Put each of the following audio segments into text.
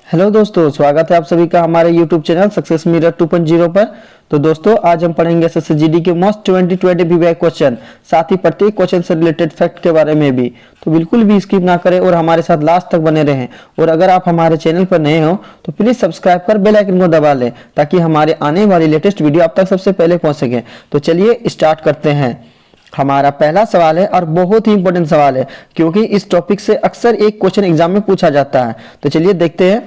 Hello दोस्तों, स्वागत है आप सभी का हमारे YouTube चैनल सक्सेस मिरर 2.0 पर। तो दोस्तों, आज हम पढ़ेंगे एसएससी जीडी के मोस्ट 2020 वीवीआई क्वेश्चन, साथ ही प्रत्येक क्वेश्चन से रिलेटेड फैक्ट के बारे में भी। तो बिल्कुल भी स्किप ना करें और हमारे साथ लास्ट तक बने रहें। और अगर आप हमारे चैनल पर नए हो तो प्लीज सब्सक्राइब कर बेल आइकन को दबा लें, ताकि हमारे आने वाली लेटेस्ट वीडियो आप तक सबसे पहले पहुंच सके। तो चलिए स्टार्ट करते हैं। हमारा पहला सवाल है और बहुत ही इंपॉर्टेंट सवाल है, क्योंकि इस टॉपिक से अक्सर एक क्वेश्चन एग्जाम में पूछा जाता है। तो चलिए देखते हैं।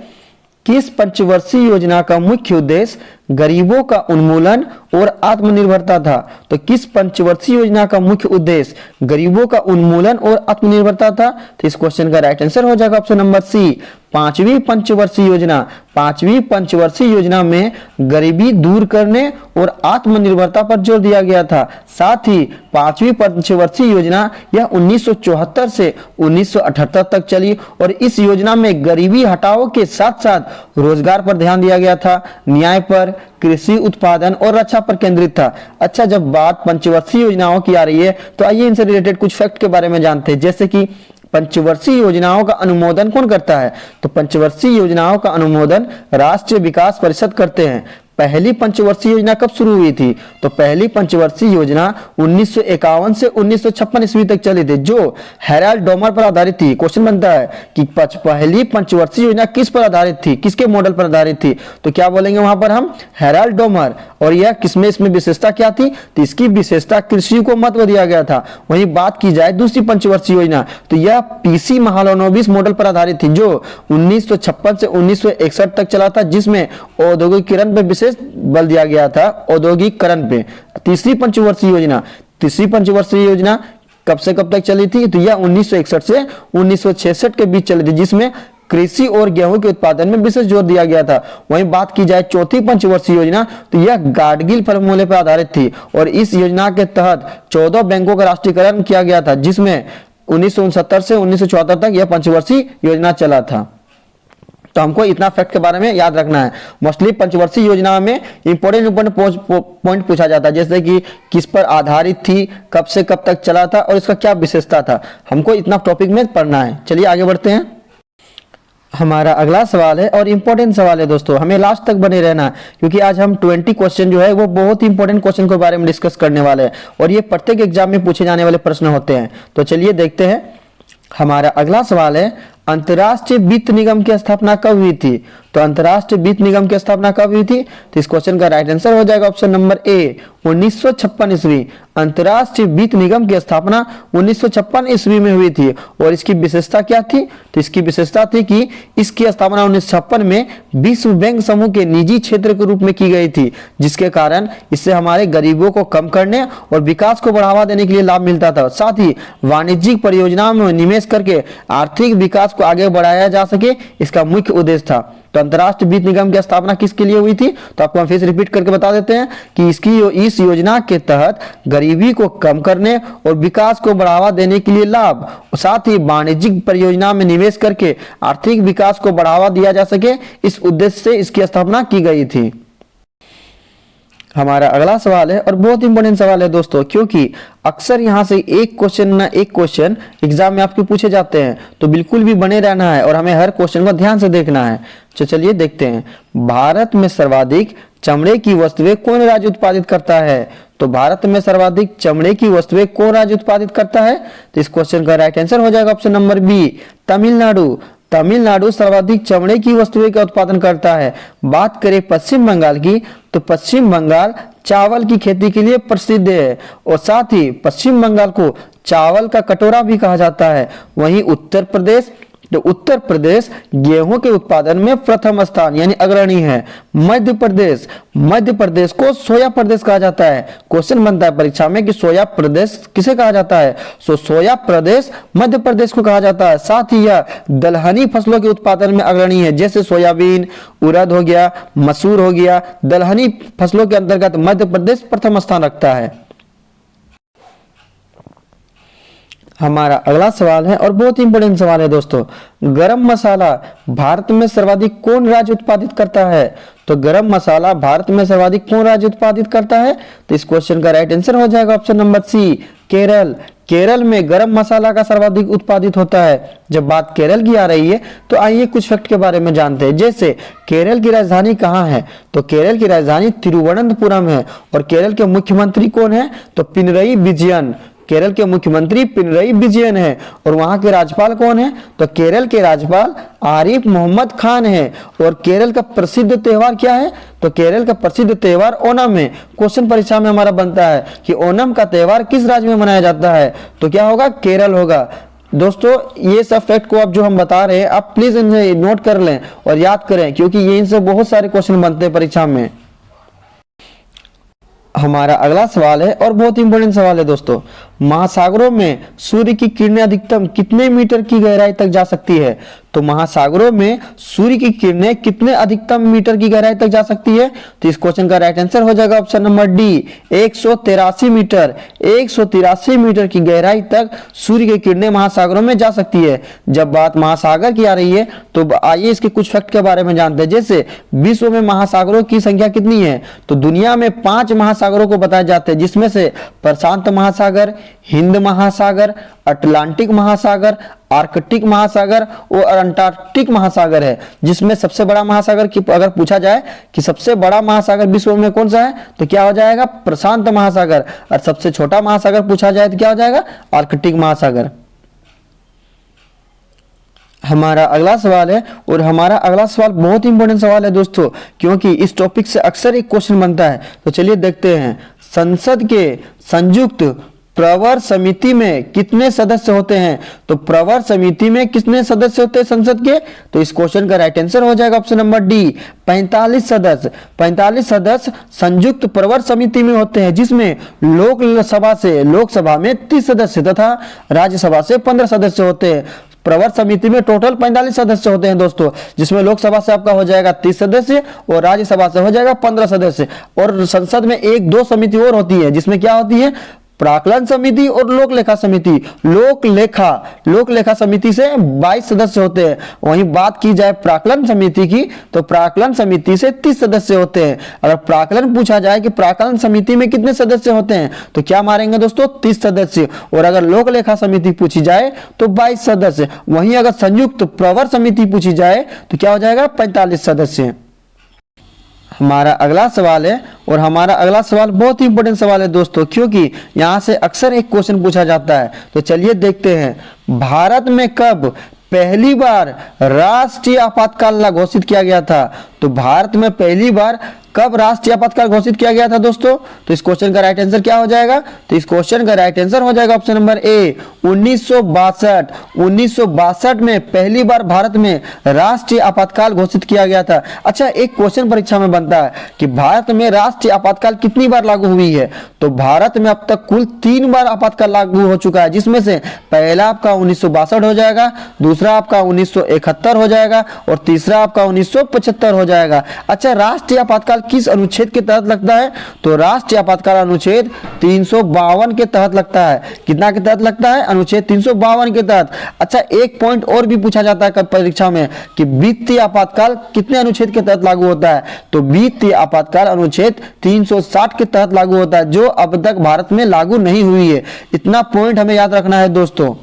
किस पंचवर्षीय योजना का मुख्य उद्देश्य गरीबों का उन्मूलन और आत्मनिर्भरता था? तो किस पंचवर्षीय योजना का मुख्य उद्देश्य गरीबों का उन्मूलन और आत्मनिर्भरता था? तो इस क्वेश्चन का राइट आंसर हो जाएगा ऑप्शन नंबर सी, पांचवी पंचवर्षीय योजना। पांचवी पंचवर्षीय योजना में गरीबी दूर करने और आत्मनिर्भरता पर जोर दिया गया था। साथ ही पांचवी पंचवर्षीय योजना यह 1974 से 1978 तक चली और इस योजना में गरीबी हटाओ के साथ साथ रोजगार पर ध्यान दिया गया था, न्याय पर, कृषि उत्पादन और रक्षा पर केंद्रित था। अच्छा, जब बात पंचवर्षीय योजनाओं की आ रही है तो आइए इनसे रिलेटेड कुछ फैक्ट के बारे में जानते हैं। जैसे कि पंचवर्षीय योजनाओं का अनुमोदन कौन करता है? तो पंचवर्षीय योजनाओं का अनुमोदन राष्ट्रीय विकास परिषद करते हैं। पहली पंचवर्षीय योजना कब शुरू हुई थी? तो पहली पंचवर्षीय योजना 1951 से 1956 ईस्वी तक चली थी, जो हेराल्ड डोमर पर आधारित थी। क्वेश्चन बनता है कि पहली पंचवर्षीय योजना किस पर आधारित थी, किसके मॉडल पर आधारित थी? तो क्या बोलेंगे वहां पर हम? Herald Domar. और यह किसमें, इसमें विशेषता क्या थी? तो इसकी विशेषता कृषि को महत्व दिया गया था। वहीं बात की जाए दूसरी पंचवर्षीय योजना, तो यह पीसी महालनोबिस मॉडल पर आधारित थी, जो 1956 से 1961 तक चला था, जिसमें औद्योगिकीकरण पर विशेष बल दिया गया था, औद्योगिकीकरण पे। तीसरी पंचवर्षीय योजना कब से कब तक चली थी? तो यह 1961 से 1966 के बीच चली थी, जिसमें कृषि और गेहूं के उत्पादन में विशेष जोर दिया गया था। वहीं बात की जाए चौथी पंचवर्षीय योजना, तो यह गाडगिल फॉर्मूले पर आधारित थी और इस योजना के तहत 14 बैंकों का राष्ट्रीयकरण किया गया था, जिसमें 1969 से 1974 तक यह पंचवर्षीय योजना चला था। तो हमको इतना फैक्ट के बारे में याद रखना है। मोस्टली पंचवर्षीय योजना में इंपॉर्टेंट पॉइंट पूछा जाता है, जैसे कि किस पर आधारित थी, कब से कब तक चला था और इसका क्या विशेषता था। हमको इतना टॉपिक में पढ़ना है। चलिए आगे बढ़ते हैं। हमारा अगला सवाल है और इंपॉर्टेंट सवाल है दोस्तों, हमें लास्ट तक बने रहना है, क्योंकि आज हम 20 क्वेश्चन जो है वो बहुत इंपॉर्टेंट क्वेश्चन के बारे में डिस्कस करने वाले हैं और ये प्रत्येक एग्जाम में पूछे जाने वाले प्रश्न होते हैं। तो चलिए देखते हैं। हमारा अगला सवाल है, अंतर्राष्ट्रीय वित्त निगम की स्थापना कब हुई थी? तो अंतर्राष्ट्रीय वित्त निगम की स्थापना कब हुई थी? तो इस क्वेश्चन का राइट आंसर हो जाएगा ऑप्शन नंबर ए, 1956 ईस्वी। अंतर्राष्ट्रीय वित्त निगम की स्थापना 1956 ईस्वी में हुई थी और इसकी विशेषता क्या थी? तो इसकी विशेषता थी कि इसकी स्थापना 1956 में विश्व बैंक समूह के निजी क्षेत्र के रूप में की गई थी, जिसके कारण इससे हमारे गरीबों को कम करने और विकास को बढ़ावा देने के लिए लाभ मिलता था। साथ ही वाणिज्यिक परियोजनाओं में निवेश करके आर्थिक विकास को आगे बढ़ाया जा सके, इसका मुख्य उद्देश्य था। तो अंतर्राष्ट्रीय वित्त निगम की स्थापना किसके लिए हुई थी? तो आपको हम फिर से रिपीट करके बता देते हैं कि इस योजना के तहत गरीबी को कम करने और विकास को बढ़ावा देने के लिए लाभ, साथ ही वाणिज्यिक परियोजना में निवेश करके आर्थिक विकास को बढ़ावा दिया जा सके, इस उद्देश्य से इसकी स्थापना की गई थी। हमारा अगला सवाल है और बहुत इंपॉर्टेंट सवाल है दोस्तों, क्योंकि अक्सर यहां से एक क्वेश्चन एग्जाम में आपके पूछे जाते हैं। तो बिल्कुल भी बने रहना है और हमें हर क्वेश्चन को ध्यान से देखना है। तो चलिए देखते हैं। भारत में सर्वाधिक चमड़े की वस्तुएं कौन राज्य उत्पादित करता है? तो भारत में सर्वाधिक चमड़े की वस्तुएं कौन राज्य उत्पादित करता है? तो इस क्वेश्चन का राइट आंसर हो जाएगा option number B, Tamil Nadu. Tamil Nadu सर्वाधिक चमड़े की वस्तुएं का उत्पादन करता है। बात करें पश्चिम बंगाल की, तो पश्चिम बंगाल चावल की खेती के लिए प्रसिद्ध है और साथ ही पश्चिम बंगाल को चावल का कटोरा भी कहा जाता है। वहीं उत्तर प्रदेश गेहूं के उत्पादन में प्रथम स्थान यानी अग्रणी है। मध्य प्रदेश को सोया प्रदेश कहा जाता है। क्वेश्चन बनता है परीक्षा में कि सोया प्रदेश किसे कहा जाता है? सोया प्रदेश मध्य प्रदेश को कहा जाता है। साथ ही यह दलहनी फसलों के उत्पादन में अग्रणी है, जैसे सोयाबीन, उड़द हो गया, मसूर हो गया। दलहनी फसलों के अंतर्गत मध्य प्रदेश प्रथम स्थान रखता है। हमारा अगला सवाल है और बहुत इंपॉर्टेंट सवाल है दोस्तों, गरम मसाला भारत में सर्वाधिक कौन राज्य उत्पादित करता है? तो गरम मसाला भारत में सर्वाधिक कौन राज्य उत्पादित करता है? तो इस क्वेश्चन का राइट आंसर हो जाएगा option number C, Kerala. Kerala में गरम मसाला का सर्वाधिक उत्पादित होता है। जब बात केरल की आ रही है तो आइए कुछ फैक्ट के बारे में जानते हैं। जैसे केरल की राजधानी कहाँ है, तो केरल की राजधानी तिरुवनंतपुरम है। और केरल के मुख्यमंत्री कौन है, तो पिनरई विजयन। केरल के मुख्यमंत्री पिनरई विजयन है। और वहां के राज्यपाल कौन है, तो केरल के राज्यपाल आरिफ मोहम्मद खान है। और केरल का प्रसिद्ध त्योहार क्या है, तो केरल का प्रसिद्ध त्योहार ओणम है। क्वेश्चन परीक्षा में हमारा बनता है कि ओणम का त्योहार किस राज्य में मनाया जाता है, तो क्या होगा, केरल होगा। दोस्तों ये सब फैक्ट को अब जो हम बता रहे हैं आप प्लीज इन्हें नोट कर लें और याद करें, क्योंकि ये इनसे बहुत सारे क्वेश्चन बनते हैं परीक्षा में। हमारा अगला सवाल है और बहुत इंपॉर्टेंट सवाल है दोस्तों, महासागरों में सूर्य की किरणें अधिकतम कितने मीटर की गहराई तक जा सकती है। तो महासागरों में सूर्य की किरणें कितने अधिकतम मीटर की गहराई तक जा सकती है, तो इस क्वेश्चन का राइट आंसर हो जाएगा option number D, 183 metre. 183 metre की गहराई तक सूर्य की किरणें महासागरों में जा सकती है। जब बात महासागर की आ रही है तो आइए इसके कुछ फैक्ट के बारे में जानते हैं। जैसे विश्व में महासागरों की संख्या कितनी है, तो दुनिया में 5 महासागरों को बताए जाते हैं, जिसमें से प्रशांत महासागर, हिंद महासागर, अटलांटिक महासागर, आर्कटिक महासागर और अंटार्कटिक महासागर है। जिसमें सबसे बड़ा महासागर की अगर पूछा जाए कि सबसे बड़ा महासागर विश्व में कौन सा है, तो क्या हो जाएगा, प्रशांत महासागर। और सबसे छोटा महासागर पूछा जाए तो क्या हो जाएगा, आर्कटिक महासागर। हमारा अगला सवाल है और हमारा अगला सवाल बहुत इंपॉर्टेंट सवाल है दोस्तों, क्योंकि इस टॉपिक से अक्सर एक क्वेश्चन बनता है। तो चलिए देखते हैं, संसद के संयुक्त प्रवर समिति में कितने सदस्य होते हैं। तो प्रवर समिति में कितने सदस्य होते हैं संसद के, तो इस क्वेश्चन का राइट आंसर हो जाएगा ऑप्शन नंबर डी, 45 सदस्य। 45 सदस्य संयुक्त प्रवर समिति में होते हैं, जिसमें लोकसभा में 30 सदस्य तथा राज्यसभा से 15 सदस्य होते हैं। प्रवर समिति में टोटल 45 सदस्य होते हैं दोस्तों, जिसमें लोकसभा से आपका हो जाएगा 30 सदस्य और राज्यसभा से हो जाएगा 15 सदस्य। और संसद में 1-2 समिति और होती है, जिसमें क्या होती है, प्राक्कलन समिति और लोक लेखा समिति। लोक लेखा समिति से 22 सदस्य होते हैं। वहीं बात की जाए प्राक्कलन समिति की, तो प्राक्कलन समिति से 30 सदस्य होते हैं। अगर प्राक्कलन पूछा जाए कि प्राक्कलन समिति में कितने सदस्य होते हैं, तो क्या मारेंगे दोस्तों, 30 सदस्य। और अगर लोक लेखा समिति पूछी जाए तो 22 सदस्य। वहीं अगर संयुक्त प्रवर समिति पूछी जाए तो क्या हो जाएगा, 45 सदस्य। हमारा अगला सवाल है और हमारा अगला सवाल बहुत ही इंपॉर्टेंट सवाल है दोस्तों, क्योंकि यहां से अक्सर एक क्वेश्चन पूछा जाता है। तो चलिए देखते हैं, भारत में कब पहली बार राष्ट्रीय आपातकाल घोषित किया गया था। तो भारत में पहली बार कब राष्ट्रीय आपातकाल घोषित किया गया था दोस्तों, तो इस क्वेश्चन का राइट आंसर क्या हो जाएगा, तो इस क्वेश्चन का राइट आंसर हो जाएगा ऑप्शन नंबर ए, 1962। 1962 में पहली बार भारत में राष्ट्रीय आपातकाल घोषित किया गया था। अच्छा, एक क्वेश्चन परीक्षा में बनता है कि भारत में राष्ट्रीय आपातकाल कितनी बार लागू हुई है। तो भारत में अब तक कुल 3 बार आपातकाल लागू हो चुका है, जिसमें से पहला आपका 1962 हो जाएगा, दूसरा आपका 1971 हो जाएगा और तीसरा आपका 1975 हो जाएगा। अच्छा, राष्ट्रीय आपातकाल किस अनुच्छेद के तहत लगता है, तो राष्ट्रीय आपातकाल अनुच्छेद 352 के तहत लगता है। कितना के तहत लगता है, अनुच्छेद 352 के तहत। अच्छा, एक पॉइंट और भी पूछा जाता है परीक्षा में कि वित्तीय आपातकाल कितने अनुच्छेद के तहत लागू होता है, तो वित्तीय आपातकाल अनुच्छेद 360 के तहत लागू होता है, जो अब तक भारत में लागू नहीं हुई है। इतना पॉइंट हमें याद रखना है दोस्तों।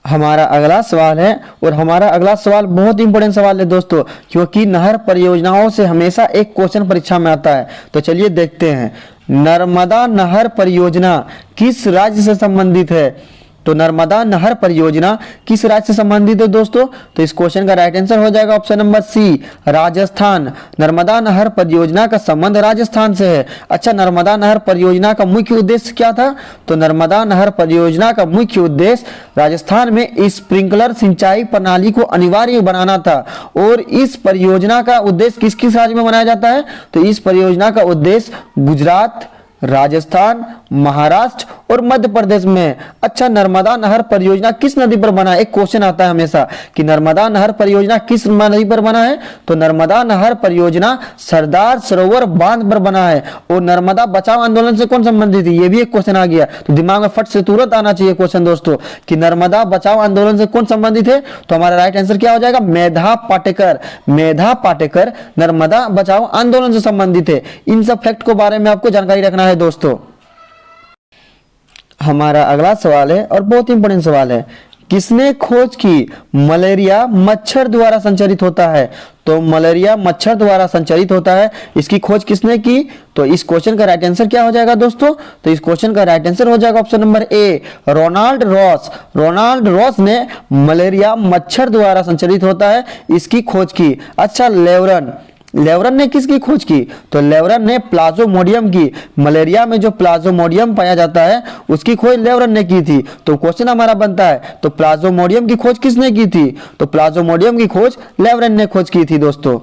हमारा अगला सवाल है और हमारा अगला सवाल बहुत इंपॉर्टेंट सवाल है दोस्तों, क्योंकि नहर परियोजनाओं से हमेशा एक क्वेश्चन परीक्षा में आता है। तो चलिए देखते हैं, नर्मदा नहर परियोजना किस राज्य से संबंधित है। तो नर्मदा नहर परियोजना किस राज्य से संबंधित है दोस्तों, तो इस क्वेश्चन का राइट आंसर हो जाएगा option number C, Rajasthan. Narmada नहर परियोजना का संबंध राजस्थान से है। अच्छा, नर्मदा नहर परियोजना का मुख्य उद्देश्य क्या था, तो नर्मदा नहर परियोजना का मुख्य उद्देश्य राजस्थान में स्प्रिंकलर सिंचाई प्रणाली को अनिवार्य बनाना था। और इस परियोजना का उद्देश्य किस किस राज्य में बनाया जाता है, तो इस परियोजना का उद्देश्य गुजरात, राजस्थान, महाराष्ट्र और मध्य प्रदेश में। अच्छा, नर्मदा नहर परियोजना किस नदी पर बना है, एक क्वेश्चन आता है हमेशा कि नर्मदा नहर परियोजना किस नदी पर बना है, तो नर्मदा नहर परियोजना सरदार सरोवर बांध पर बना है। और नर्मदा बचाओ आंदोलन से कौन संबंधित है, ये भी एक क्वेश्चन आ गया, तो दिमाग में फट से तुरंत आना चाहिए क्वेश्चन दोस्तों कि नर्मदा बचाओ आंदोलन से कौन संबंधित है। तो हमारा राइट आंसर क्या हो जाएगा, मेधा पाटेकर। मेधा पाटेकर नर्मदा बचाओ आंदोलन से संबंधित है। इन सब फैक्ट को बारे में आपको जानकारी रखना है दोस्तों। हमारा अगला सवाल है और बहुत इंपॉर्टेंट सवाल है, किसने खोज की मलेरिया मच्छर द्वारा संचारित होता है? तो मलेरिया मच्छर द्वारा संचारित होता है, इसकी खोज किसने की? तो इस क्वेश्चन का राइट आंसर क्या हो जाएगा दोस्तों? तो इस क्वेश्चन का राइट आंसर हो जाएगा option number A, Ronald Ross. Ronald Ross ने मलेरिया मच्छर द्वारा संचारित होता है इसकी खोज की। अच्छा, लेवरन ने किसकी खोज की? तो लेवरन ने प्लाज्मोडियम की। मलेरिया में जो प्लाज्मोडियम पाया जाता है उसकी खोज लेवरन ने की थी। तो क्वेश्चन हमारा बनता है, तो प्लाज्मोडियम की खोज किसने की थी? तो प्लाज्मोडियम की खोज लेवरन ने खोज की थी दोस्तों।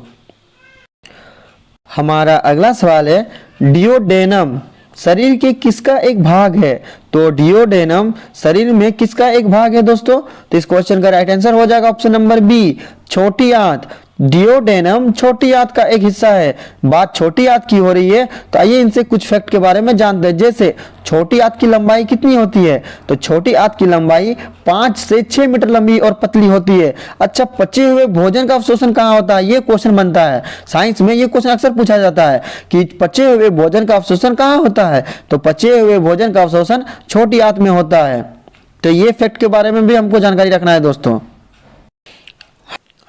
हमारा अगला सवाल है, डिओडेनम शरीर के किसका एक भाग है? तो डिओडेनम शरीर में किसका एक भाग है दोस्तों? तो इस क्वेश्चन का राइट आंसर हो जाएगा ऑप्शन नंबर बी, छोटी आंत। डिओडेनम छोटी आंत का एक हिस्सा है। बात छोटी आंत की हो रही है तो आइए इनसे कुछ फैक्ट के बारे में जानते हैं। जैसे छोटी आंत की लंबाई कितनी होती है? तो छोटी आंत की लंबाई 5 से 6 मीटर लंबी और पतली होती है। अच्छा, पचे हुए भोजन का अवशोषण कहाँ होता है? ये क्वेश्चन बनता है साइंस में, ये क्वेश्चन अक्सर पूछा जाता है कि पचे हुए भोजन का अवशोषण कहाँ होता है? तो पचे हुए भोजन का अवशोषण छोटी आंत में होता है। तो ये फैक्ट के बारे में भी हमको जानकारी रखना है दोस्तों।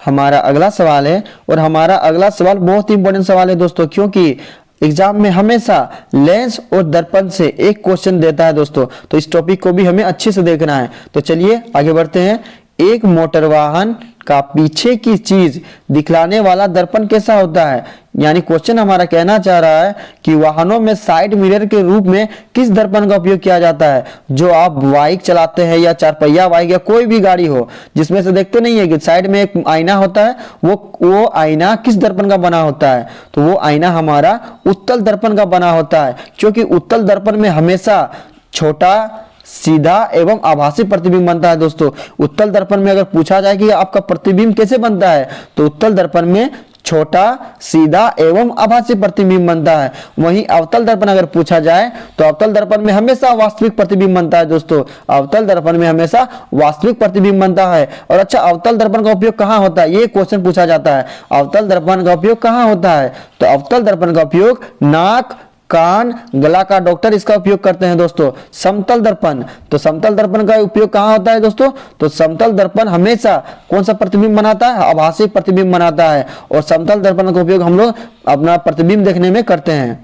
हमारा अगला सवाल है और हमारा अगला सवाल बहुत ही इंपॉर्टेंट सवाल है दोस्तों, क्योंकि एग्जाम में हमेशा लेंस और दर्पण से एक क्वेश्चन देता है दोस्तों, तो इस टॉपिक को भी हमें अच्छे से देखना है। तो चलिए आगे बढ़ते हैं। एक मोटर वाहन का पीछे की चीज दिखलाने वाला दर्पण कैसा होता है? यानी क्वेश्चन हमारा कहना चाह रहा है कि वाहनों में साइड मिरर के रूप में किस दर्पण का उपयोग किया जाता है? जो आप बाइक चलाते हैं या 4 पहिया बाइक या कोई भी गाड़ी हो जिसमें से देखते नहीं है कि साइड में एक आईना होता है, वो आईना किस दर्पण का बना होता है? तो वो आईना हमारा उत्तल दर्पण का बना होता है, क्योंकि उत्तल दर्पण में हमेशा छोटा, सीधा एवं आभासी प्रतिबिंब बनता है दोस्तों। उत्तल दर्पण में अगर पूछा जाए कि आपका प्रतिबिंब कैसे बनता है, तो उत्तल दर्पण में छोटा, सीधा एवं आभासी प्रतिबिंब बनता है। वहीं अवतल दर्पण अगर पूछा जाए तो अवतल दर्पण में हमेशा वास्तविक प्रतिबिंब बनता है दोस्तों। अवतल दर्पण में हमेशा वास्तविक प्रतिबिंब बनता है। और अच्छा, अवतल दर्पण का उपयोग कहाँ होता है? ये क्वेश्चन पूछा जाता है, अवतल दर्पण का उपयोग कहाँ होता है? तो अवतल दर्पण का उपयोग नाक, कान, गला का डॉक्टर इसका उपयोग करते हैं दोस्तों। समतल दर्पण, तो समतल दर्पण का उपयोग कहाँ होता है दोस्तों? तो समतल दर्पण हमेशा कौन सा प्रतिबिंब बनाता है? आभासी प्रतिबिंब बनाता है। और समतल दर्पण का उपयोग हम लोग अपना प्रतिबिंब देखने में करते हैं।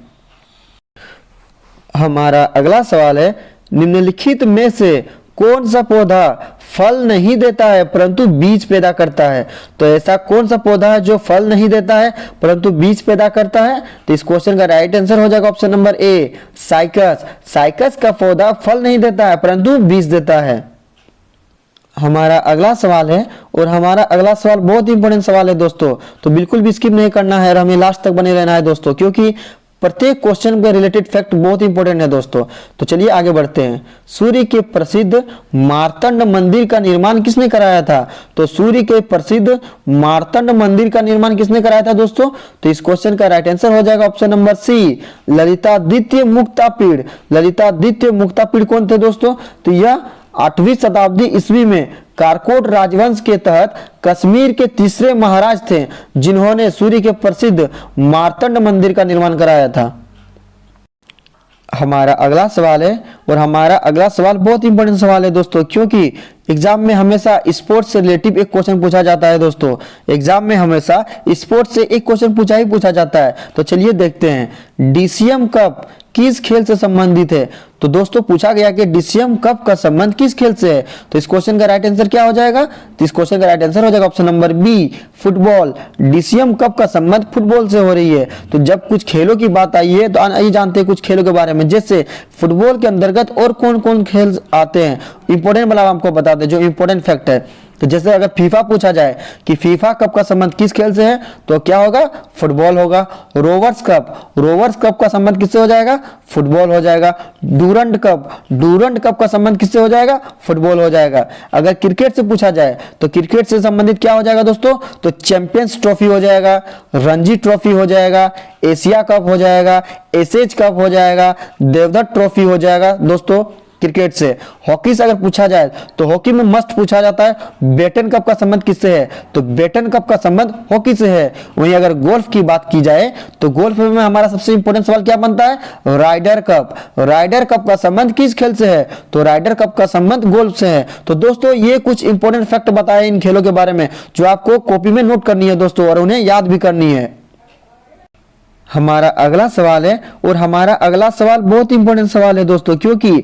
हमारा अगला सवाल है, निम्नलिखित में से कौन सा पौधा फल नहीं देता है परंतु बीज पैदा करता है? तो ऐसा कौन सा पौधा है जो फल नहीं देता है परंतु बीज पैदा करता है? तो इस क्वेश्चन का राइट आंसर हो जाएगा ऑप्शन नंबर ए, साइकस। साइकस का पौधा फल नहीं देता है परंतु बीज देता है। हमारा अगला सवाल है और हमारा अगला सवाल बहुत इंपॉर्टेंट सवाल है दोस्तों, तो बिल्कुल भी स्किप नहीं करना है और हमें लास्ट तक बने रहना है दोस्तों, क्योंकि प्रत्येक क्वेश्चन के रिलेटेड फैक्ट बहुत इंपॉर्टेंट है दोस्तों। तो चलिए आगे बढ़ते हैं। सूर्य के प्रसिद्ध मार्तंड मंदिर का निर्माण किसने कराया था? तो सूर्य के प्रसिद्ध मार्तंड मंदिर का निर्माण किसने कराया था दोस्तों? तो इस क्वेश्चन का राइट आंसर हो जाएगा option number C, Lalitaditya Muktapida. Lalitaditya Muktapida कौन थे दोस्तों? तो यह 8वीं शताब्दी ईस्वी में कारकोट राजवंश के तहत कश्मीर के तीसरे महाराज थे, जिन्होंने सूर्य के प्रसिद्ध मार्तंड मंदिर का निर्माण कराया था। हमारा अगला सवाल है और हमारा अगला सवाल बहुत इंपॉर्टेंट सवाल है दोस्तों, क्योंकि एग्जाम में हमेशा स्पोर्ट्स से रिलेटिव एक क्वेश्चन पूछा जाता है दोस्तों। एग्जाम में हमेशा स्पोर्ट्स से एक क्वेश्चन पूछा जाता है। तो चलिए देखते हैं, डीसीएम कप किस खेल से संबंधित है? तो दोस्तों पूछा गया कि डीसीएम कप का संबंध किस खेल से है? तो इस क्वेश्चन का राइट आंसर क्या हो जाएगा? तो इस क्वेश्चन का राइट आंसर हो जाएगा option number B, football. DCM cup का संबंध फुटबॉल से हो रही है। तो जब कुछ खेलों की बात आई है तो आइए जानते हैं कुछ खेलों के बारे में। जैसे फुटबॉल के अंतर्गत और कौन कौन खेल आते हैं, इंपॉर्टेंट वाला आपको बता दें जो इंपॉर्टेंट फैक्ट है। तो जैसे अगर फीफा पूछा जाए कि फीफा कप का संबंध किस खेल से है, तो क्या होगा? फुटबॉल होगा। रोवर्स कप का संबंध किससे हो जाएगा? फुटबॉल हो जाएगा। डूरंड कप का संबंध किससे हो जाएगा? फुटबॉल हो जाएगा। अगर क्रिकेट से पूछा जाए तो क्रिकेट से संबंधित क्या हो जाएगा दोस्तों? तो चैंपियंस ट्रॉफी हो जाएगा, रणजी ट्रॉफी हो जाएगा, एशिया कप हो जाएगा, एसएच कप हो जाएगा, देवधर ट्रॉफी हो जाएगा दोस्तों। क्रिकेट से। हॉकी से अगर पूछा जाए तो हॉकी में मस्ट पूछा जाता है बेटन कप का संबंध किससे है, तो बेटन कप का संबंध हॉकी से है। वहीं अगर गोल्फ की बात की जाए तो गोल्फ में हमारा सबसे इंपॉर्टेंट सवाल क्या बनता है, राइडर कप। राइडर कप का संबंध किस खेल से है, तो राइडर कप का संबंध गोल्फ से है। तो दोस्तों ये कुछ इंपॉर्टेंट फैक्ट बताए इन खेलों के बारे में जो आपको कॉपी में नोट करनी है दोस्तों, और उन्हें याद भी करनी है। हमारा अगला सवाल है, और हमारा अगला सवाल बहुत इंपॉर्टेंट सवाल है दोस्तों, क्योंकि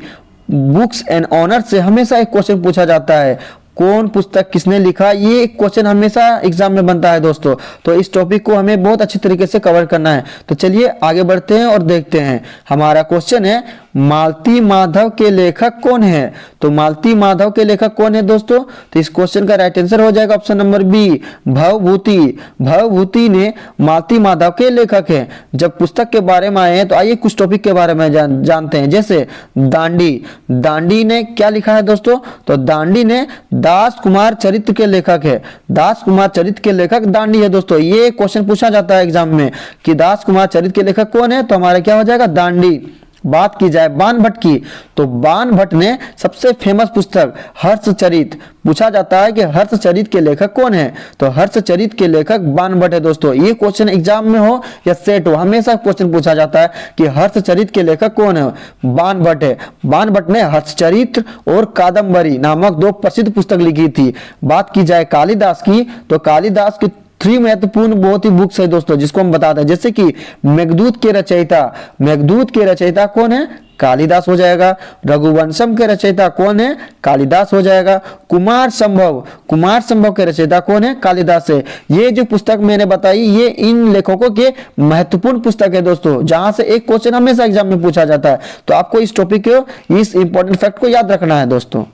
बुक्स एंड ऑनर से हमेशा एक क्वेश्चन पूछा जाता है, कौन पुस्तक किसने लिखा, ये एक क्वेश्चन हमेशा एग्जाम में बनता है दोस्तों। तो इस टॉपिक को हमें बहुत अच्छी तरीके से कवर करना है। तो चलिए आगे बढ़ते हैं और देखते हैं। हमारा क्वेश्चन है मालती माधव के लेखक कौन है, तो मालती माधव के लेखक कौन है दोस्तों, तो इस क्वेश्चन का राइट आंसर हो जाएगा option number B, Bhavabhuti. Bhavabhuti ने मालती माधव के लेखक हैं। जब पुस्तक के बारे में आए हैं तो आइए कुछ टॉपिक के बारे में जानते हैं। जैसे दांडी, दांडी ने क्या लिखा है दोस्तों, तो दांडी ने दास कुमार चरित्र के लेखक है। दास कुमार चरित्र के लेखक दांडी है दोस्तों। ये क्वेश्चन पूछा जाता है एग्जाम में कि दास कुमार चरित्र के लेखक कौन है, तो हमारा क्या हो जाएगा दांडी। बात की जाए बाण भट्ट की, तो बाण भट्ट ने सबसे फेमस पुस्तक हर्षचरित, पूछा जाता है कि हर्षचरित के लेखक कौन है, तो हर्षचरित के लेखक बाण भट्ट है दोस्तों। ये क्वेश्चन एग्जाम में हो या सेट हो हमेशा क्वेश्चन पूछा जाता है कि हर्षचरित के लेखक कौन है, बाण भट्ट है। बाण भट्ट ने हर्षचरित और कादम्बरी नामक 2 प्रसिद्ध पुस्तक लिखी थी। बात की जाए कालिदास की, तो कालिदास की 3 महत्वपूर्ण बहुत ही बुक्स है दोस्तों जिसको हम बताते हैं। जैसे कि मेघदूत के रचयिता, मेघदूत के रचयिता कौन है, कालिदास हो जाएगा। रघुवंशम के रचयिता कौन है, कालिदास हो जाएगा। कुमार संभव, कुमार संभव के रचयिता कौन है, कालिदास है। ये जो पुस्तक मैंने बताई ये इन लेखकों के महत्वपूर्ण पुस्तक है दोस्तों, जहां से एक क्वेश्चन हमेशा एग्जाम में पूछा जाता है। तो आपको इस टॉपिक को, इस इंपॉर्टेंट फैक्ट को याद रखना है दोस्तों।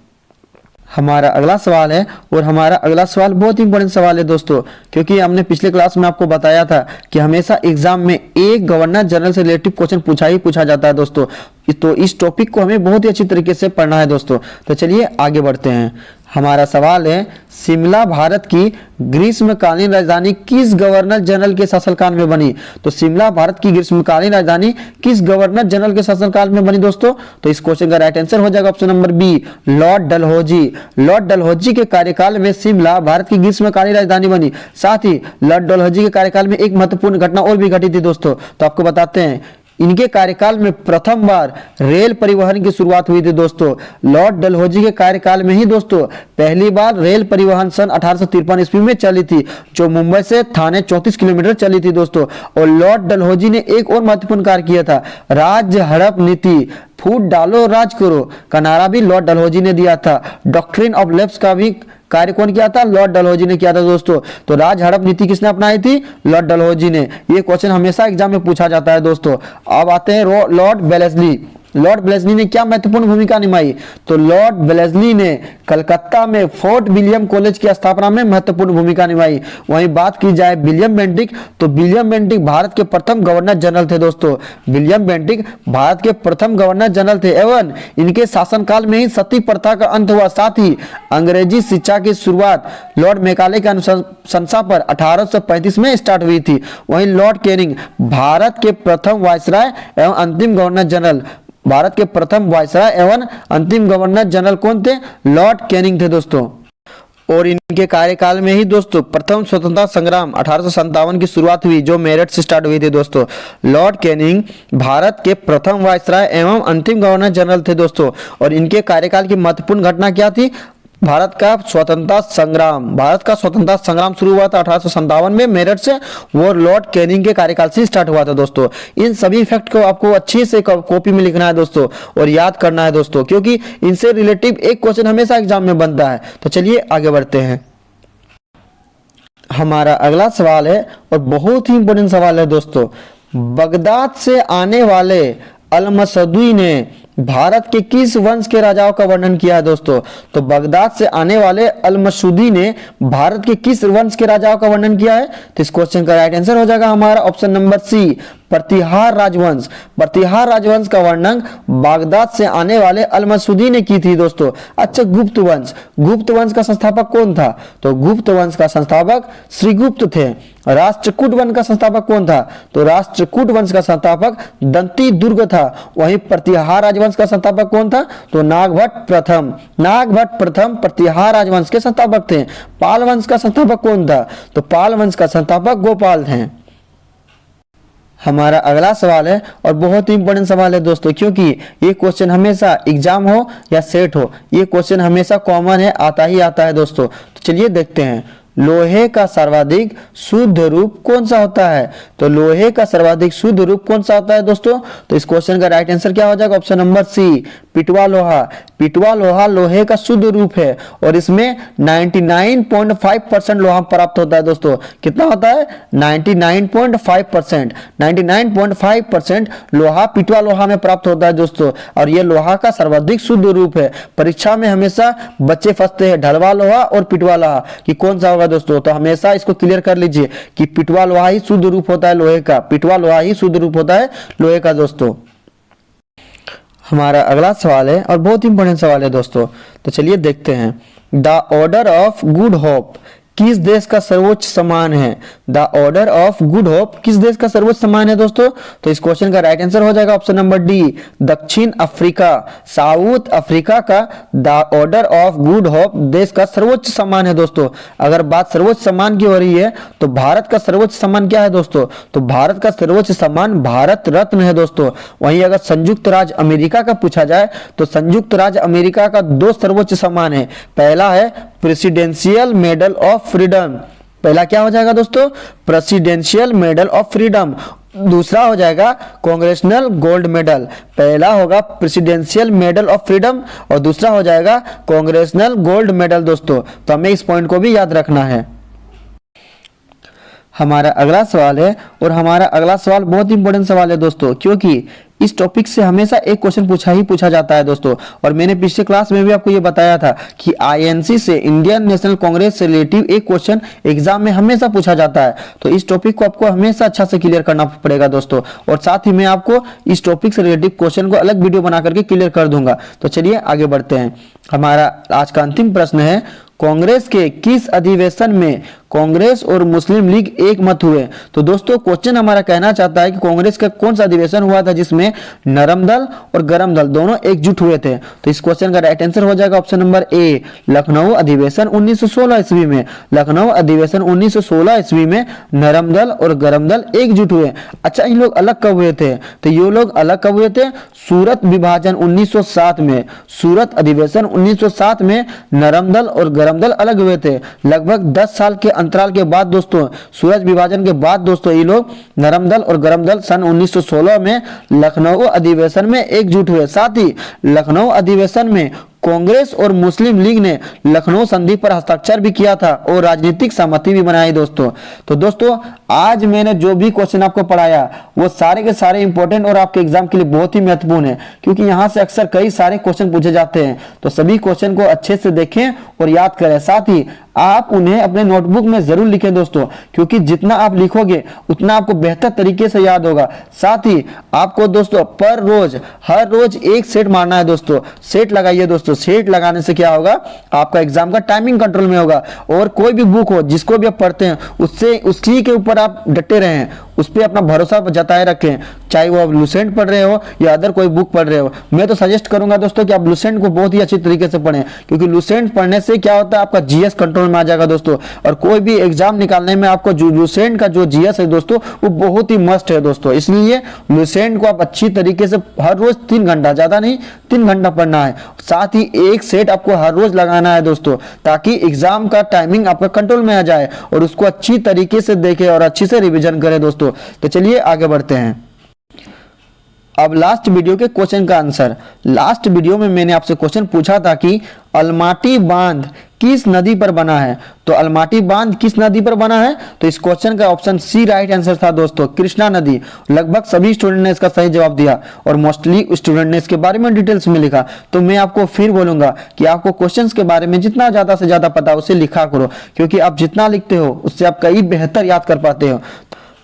हमारा अगला सवाल है, और हमारा अगला सवाल बहुत इंपॉर्टेंट सवाल है दोस्तों, क्योंकि हमने पिछले क्लास में आपको बताया था कि हमेशा एग्जाम में एक गवर्नर जनरल से रिलेटिव क्वेश्चन पूछा जाता है दोस्तों। तो इस टॉपिक को हमें बहुत ही अच्छी तरीके से पढ़ना है दोस्तों। तो चलिए आगे बढ़ते हैं। हमारा सवाल है शिमला भारत की ग्रीष्मकालीन राजधानी किस गवर्नर जनरल के शासनकाल में बनी, तो शिमला भारत की ग्रीष्मकालीन राजधानी किस गवर्नर जनरल के शासनकाल में बनी दोस्तों, तो इस क्वेश्चन का राइट आंसर हो जाएगा option number B, Lord Dalhousie. Lord Dalhousie के कार्यकाल में शिमला भारत की ग्रीष्मकालीन राजधानी बनी। साथ ही लॉर्ड डलहौजी के कार्यकाल में एक महत्वपूर्ण घटना और भी घटी थी दोस्तों, तो आपको बताते हैं। इनके कार्यकाल में प्रथम बार रेल परिवहन की शुरुआत हुई थी दोस्तों। लॉर्ड डलहौजी के कार्यकाल में ही दोस्तों पहली बार रेल परिवहन सन 1853 ईस्वी में चली थी, जो मुंबई से थाने 34 किलोमीटर चली थी दोस्तों। और लॉर्ड डलहौजी ने एक और महत्वपूर्ण कार्य किया था, राज्य हड़प नीति, फूट डालो राज करो का नारा भी लॉर्ड डलहौजी ने दिया था। डॉक्ट्रिन ऑफ लैप्स का भी कार्य कौन किया था, लॉर्ड डलहौजी ने किया था दोस्तों। तो राज हड़प नीति किसने अपनाई थी, लॉर्ड डलहौजी ने। ये क्वेश्चन हमेशा एग्जाम में पूछा जाता है दोस्तों। अब आते हैं लॉर्ड वेलेस्ली। लॉर्ड वेलेस्ली ने क्या महत्वपूर्ण भूमिका निभाई, तो लॉर्ड वेलेस्ली ने कलकत्ता में फोर्ट विलियम कॉलेज की स्थापना में महत्वपूर्ण भूमिका निभाई। वहीं बात की जाए विलियम बेंटिक, तो विलियम बेंटिक भारत के प्रथम गवर्नर जनरल थे दोस्तों। विलियम बेंटिक भारत के प्रथम गवर्नर जनरल थे एवं इनके शासनकाल में ही सती प्रथा का अंत हुआ। साथ ही अंग्रेजी शिक्षा की शुरुआत लॉर्ड मैकाले के अनुशंसा पर 1835 में स्टार्ट हुई थी। वहीं लॉर्ड कैनिंग भारत के प्रथम वायसराय एवं अंतिम गवर्नर जनरल, भारत के प्रथम वायसराय एवं अंतिम गवर्नर जनरल कौन थे, लॉर्ड कैनिंग थे दोस्तों। और इनके कार्यकाल में ही दोस्तों प्रथम स्वतंत्रता संग्राम 1857 की शुरुआत हुई, जो मेरठ से स्टार्ट हुई थी दोस्तों। लॉर्ड कैनिंग भारत के प्रथम वायसराय एवं अंतिम गवर्नर जनरल थे दोस्तों। और इनके कार्यकाल की महत्वपूर्ण घटना क्या थी, भारत का स्वतंत्रता संग्राम। भारत का स्वतंत्रता संग्राम शुरू हुआ था 1857 में मेरठ से, वो लॉर्ड कैनिंग के कार्यकाल से स्टार्ट हुआ था दोस्तों। इन सभी फैक्ट को आपको अच्छे से कॉपी में लिखना है दोस्तों और याद करना है दोस्तों, क्योंकि इनसे रिलेटिव एक क्वेश्चन हमेशा एग्जाम में बनता है। तो चलिए आगे बढ़ते हैं। हमारा अगला सवाल है और बहुत ही इंपॉर्टेंट सवाल है दोस्तों। बगदाद से आने वाले अल-मसऊदी ने भारत के किस वंश के राजाओं का वर्णन किया है दोस्तों, तो बगदाद से आने वाले अल-मसऊदी ने भारत के किस वंश के राजाओं का वर्णन किया है, तो इस क्वेश्चन का राइट आंसर हो जाएगा हमारा ऑप्शन नंबर सी, प्रतिहार राजवंश। प्रतिहार राजवंश का वर्णन बागदाद से आने वाले अल-मसूदी ने की थी दोस्तों। अच्छा, गुप्त वंश। गुप्त वंश का संस्थापक कौन था? तो गुप्त वंश का संस्थापक श्रीगुप्त थे। राष्ट्रकूट वंश का संस्थापक कौन था? तो राष्ट्रकूट वंश का संस्थापक दंती दुर्ग था। वहीं प्रतिहार राजवंश का संस्थापक कौन था? तो नागभट्ट प्रथम। नागभट्ट प्रथम प्रतिहार राजवंश के संस्थापक थे। पाल वंश का संस्थापक कौन था? तो पाल वंश का संस्थापक गोपाल थे। हमारा अगला सवाल है और बहुत ही इंपॉर्टेंट सवाल है दोस्तों, क्योंकि ये क्वेश्चन हमेशा एग्जाम हो या सेट हो, ये क्वेश्चन हमेशा कॉमन है, आता ही आता है दोस्तों। तो चलिए देखते हैं, लोहे का सर्वाधिक शुद्ध रूप कौन सा होता है? तो लोहे का सर्वाधिक शुद्ध रूप कौन सा होता है दोस्तों? तो इस क्वेश्चन का राइट आंसर क्या हो जाएगा? ऑप्शन नंबर सी, पिटवा लोहा। पिटवा लोहा लोहे का शुद्ध रूप है और इसमें 99.5% लोहा प्राप्त होता है दोस्तों। कितना होता है? 99.5%। 99.5% लोहा पिटवा लोहा में प्राप्त होता है दोस्तों, और यह लोहा का सर्वाधिक शुद्ध रूप है। परीक्षा में हमेशा बच्चे फंसते हैं ढलवा लोहा और पिटवा लोहा कि कौन सा होगा दोस्तों। तो हमेशा इसको क्लियर कर लीजिए कि पिटवा लोहा ही शुद्ध रूप होता है लोहे का। पिटवा लोहा ही शुद्ध रूप होता है लोहे का दोस्तों। हमारा अगला सवाल है और बहुत इंपॉर्टेंट सवाल है दोस्तों। तो चलिए देखते हैं, the order of good hope किस देश का सर्वोच्च सम्मान है? The order of good hope किस देश का सर्वोच्च सम्मान है दोस्तों? तो इस क्वेश्चन का राइट आंसर हो जाएगा ऑप्शन नंबर डी, दक्षिण अफ्रीका। साउथ अफ्रीका का the order of good hope देश का सर्वोच्च सम्मान है दोस्तों। अगर बात सर्वोच्च सम्मान की हो रही है तो भारत का सर्वोच्च सम्मान क्या है दोस्तों? तो भारत का सर्वोच्च सम्मान भारत रत्न है दोस्तों। वहीं अगर संयुक्त राज्य अमेरिका का पूछा जाए तो संयुक्त राज्य अमेरिका का दो सर्वोच्च सम्मान है। पहला है प्रेसिडेंशियल मेडल ऑफ फ्रीडम। पहला क्या हो जाएगा दोस्तों? Presidential medal of freedom. दूसरा हो जाएगा कांग्रेसनल गोल्ड मेडल। पहला होगा प्रेसिडेंशियल मेडल ऑफ फ्रीडम और दूसरा हो जाएगा कांग्रेसनल गोल्ड मेडल दोस्तों। तो हमें इस पॉइंट को भी याद रखना है। हमारा अगला सवाल है और हमारा अगला सवाल बहुत इंपॉर्टेंट सवाल है दोस्तों, क्योंकि इस टॉपिक से हमेशा एक क्वेश्चन पूछा जाता है दोस्तों। और मैंने पिछले क्लास में भी आपको ये बताया था कि आईएनसी से, इंडियन नेशनल कांग्रेस से रिलेटिव एक क्वेश्चन एग्जाम में हमेशा पूछा जाता है। तो इस टॉपिक को आपको हमेशा अच्छा से क्लियर करना पड़ेगा दोस्तों, और साथ ही मैं आपको इस टॉपिक से रिलेटिव क्वेश्चन को अलग वीडियो बना करके क्लियर कर दूंगा। तो चलिए आगे बढ़ते हैं। हमारा आज का अंतिम प्रश्न है, कांग्रेस के किस अधिवेशन में कांग्रेस और मुस्लिम लीग एक मत हुए? तो दोस्तों क्वेश्चन हमारा कहना चाहता है कि कांग्रेस का कौन सा अधिवेशन हुआ था जिसमें नरम दल और गरम दल दोनों एकजुट हुए थे? तो इस क्वेश्चन का राइट आंसर हो जाएगा ऑप्शन नंबर ए, लखनऊ अधिवेशन 1916 ईस्वी में। लखनऊ अधिवेशन 1916 ईस्वी में नरम दल और गरम दल एकजुट हुए। अच्छा, इन लोग अलग कब हुए थे? तो ये लोग अलग कब हुए थे? सूरत विभाजन 1907 में। सूरत अधिवेशन 1907 में नरम दल और गरम दल अलग हुए थे। लगभग 10 साल के अंतराल के बाद दोस्तों, सूरत विभाजन के बाद दोस्तों, ये लोग नरम दल और गरम दल सन 1916 में लखनऊ अधिवेशन में एकजुट हुए। साथ ही लखनऊ अधिवेशन में कांग्रेस और मुस्लिम लीग ने लखनऊ संधि पर हस्ताक्षर भी किया था और राजनीतिक सहमति भी बनाई दोस्तों। तो दोस्तों आज मैंने जो भी क्वेश्चन आपको पढ़ाया वो सारे के सारे इंपॉर्टेंट और आपके एग्जाम के लिए बहुत ही महत्वपूर्ण है, क्योंकि यहाँ से अक्सर कई सारे क्वेश्चन पूछे जाते हैं। तो सभी क्वेश्चन को अच्छे से देखें और याद करें। साथ ही आप उन्हें अपने नोटबुक में जरूर लिखें दोस्तों, क्योंकि जितना आप लिखोगे उतना आपको बेहतर तरीके से याद होगा। साथ ही आपको दोस्तों पर रोज, हर रोज एक सेट मारना है दोस्तों। सेट लगाइए दोस्तों। सेट लगाने से क्या होगा? आपका एग्जाम का टाइमिंग कंट्रोल में होगा। और कोई भी बुक हो जिसको भी आप पढ़ते हैं उससे उसी के ऊपर आप डटे रहें, उस पर अपना भरोसा जताए रखें, चाहे वो आप लुसेंट पढ़ रहे हो या अदर कोई बुक पढ़ रहे हो। मैं तो सजेस्ट करूंगा दोस्तों कि आप लुसेंट को बहुत ही अच्छी तरीके से पढ़ें, क्योंकि लुसेंट पढ़ने से क्या होता है, आपका जीएस कंट्रोल में आ जाएगा दोस्तों। और कोई भी एग्जाम निकालने में आपको जो लुसेंट का जो जीएस है दोस्तों वो बहुत ही मस्ट है दोस्तों। इसलिए लुसेंट को आप अच्छी तरीके से हर रोज 3 घंटा, ज्यादा नहीं 3 घंटा पढ़ना है। साथ ही एक सेट आपको हर रोज लगाना है दोस्तों, ताकि एग्जाम का टाइमिंग आपका कंट्रोल में आ जाए और उसको अच्छी तरीके से देखें और अच्छी से रिवीजन करें दोस्तों। तो चलिए आगे बढ़ते हैं। अब लास्ट वीडियो के क्वेश्चन का आंसर। लास्ट वीडियो में मैंने आपसे क्वेश्चन पूछा था कि अलमाटी बांध किस नदी पर बना है? तो अलमाटी बांध किस नदी पर बना है? तो इस क्वेश्चन का ऑप्शन सी राइट आंसर था दोस्तों, कृष्णा नदी। लगभग सभी स्टूडेंट ने इसका सही जवाब दिया और मोस्टली स्टूडेंट ने इसके बारे में डिटेल्स में लिखा। तो मैं आपको फिर बोलूंगा कि आपको क्वेश्चंस के बारे में जितना ज्यादा से ज्यादा पता उसे लिखा करो, क्योंकि आप जितना लिखते हो उससे आप कई बेहतर याद कर पाते हो।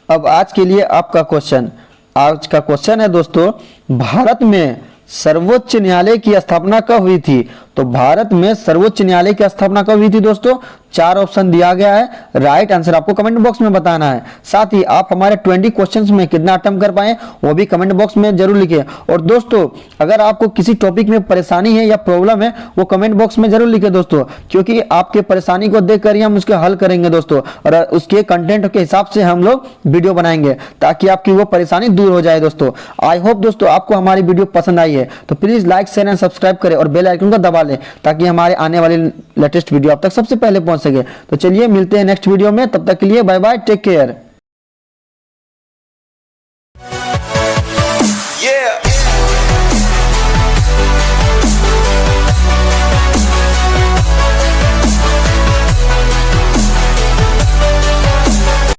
अब आज के लिए आपका क्वेश्चन, आज का क्वेश्चन है दोस्तों, भारत में सर्वोच्च न्यायालय की स्थापना कब हुई थी? तो भारत में सर्वोच्च न्यायालय की स्थापना कब हुई थी दोस्तों? 4 ऑप्शन दिया गया है, राइट आंसर आपको कमेंट बॉक्स में बताना है। साथ ही आप हमारे 20 क्वेश्चंस में कितना अटेम्प्ट कर पाए वो भी कमेंट बॉक्स में जरूर लिखिए। और दोस्तों अगर आपको किसी टॉपिक में परेशानी है या प्रॉब्लम है वो कमेंट बॉक्स में जरूर लिखिए दोस्तों, क्योंकि आपके परेशानी को देख कर ही हम उसके हल करेंगे दोस्तों, और उसके कंटेंट के हिसाब से हम लोग वीडियो बनाएंगे ताकि आपकी वो परेशानी दूर हो जाए दोस्तों। आई होप दोस्तों आपको हमारी वीडियो पसंद आई है, तो please like share and subscribe करें और बेल आइकन को दबा लें ताकि हमारे आने वाली लेटेस्ट वीडियो आप तक सबसे पहले पहुंच सके। तो चलिए मिलते हैं नेक्स्ट वीडियो में, तब तक के लिए bye bye, take care. Yeah.